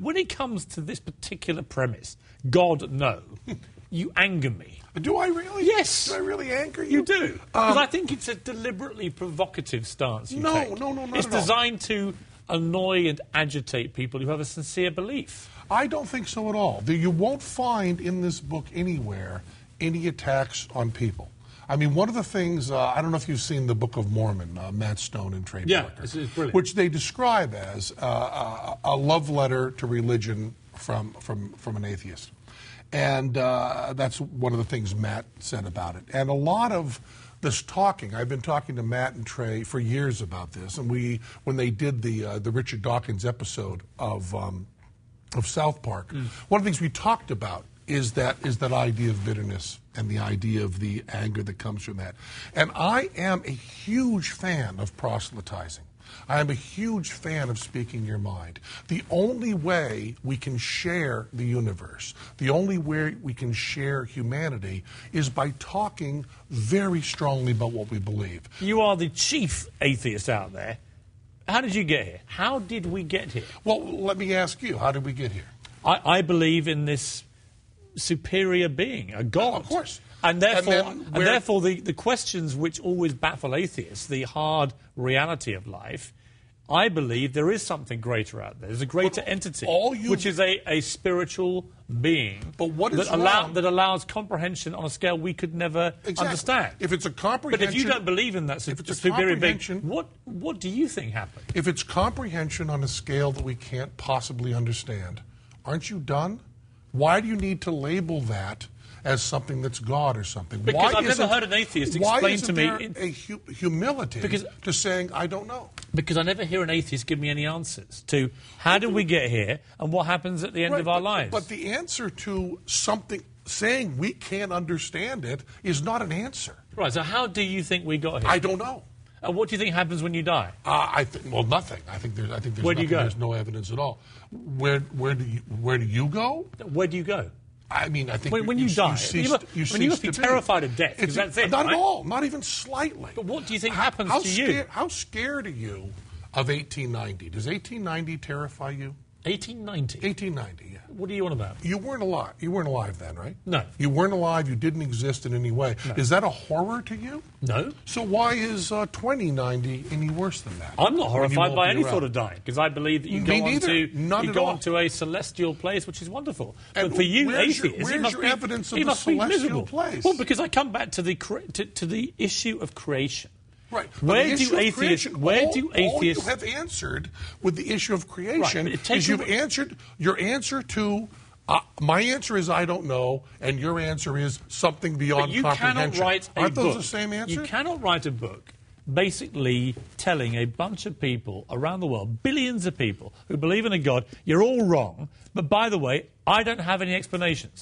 when it comes to this particular premise, God, no, you anger me. Do I really? Yes. Do I really anger you? You do. Because I think it's a deliberately provocative stance you take. No, not It's at all. designed to annoy and agitate people who have a sincere belief. I don't think so at all. You won't find in this book anywhere any attacks on people. I mean, one of the things, I don't know if you've seen the Book of Mormon, Matt Stone and Trey Parker, it's brilliant. which they describe as a love letter to religion from an atheist. And that's one of the things Matt said about it. And a lot of this talking, I've been talking to Matt and Trey for years about this, and when they did the Richard Dawkins episode of South Park, one of the things we talked about is that idea of bitterness and the idea of the anger that comes from that. And I am a huge fan of proselytizing. I am a huge fan of speaking your mind. The only way we can share the universe, the only way we can share humanity is by talking very strongly about what we believe. You are the chief atheist out there. How did you get here? How did we get here? Well, let me ask you, how did we get here? I believe in this superior being, a God. Of course. And therefore the questions which always baffle atheists, the hard reality of life, I believe there is something greater out there. There's a greater entity, which is a spiritual being that allows comprehension on a scale we could never understand. If it's a comprehension... But if you don't believe in that superior being, what do you think happened? If it's comprehension on a scale that we can't possibly understand, aren't you done? Why do you need to label that as something that's God or something? Because I've never heard an atheist explain to me... Why isn't there a humility to saying, I don't know? Because I never hear an atheist give me any answers to how did we get here and what happens at the end of our lives. But the answer to something, saying we can't understand it, is not an answer. Right, so how do you think we got here? I don't know. And what do you think happens when you die? Nothing. I think there's Where do you go? There's no evidence at all. Where do you go? Where do you go? I mean, I think when you die, you must be terrified of death. That's it, not right? at all. Not even slightly. But what do you think happens to you? How scared are you of 1890? Does 1890 terrify you? 1890? 1890, yeah. What are you on about? You weren't alive. You weren't alive then, right? No. You weren't alive. You didn't exist in any way. No. Is that a horror to you? No. So why is 2090 any worse than that? I'm not horrified by any thought of dying because I believe that you go on to a celestial place, which is wonderful. And but for you, atheists, where's your evidence of the celestial place? Well, because I come back to the issue of creation. Right. Where do atheists? All you have answered with the issue of creation is you've answered your answer to. My answer is I don't know, and your answer is something beyond comprehension. Aren't those the same answer? You cannot write a book basically telling a bunch of people around the world, billions of people who believe in a God, you're all wrong, but by the way, I don't have any explanations.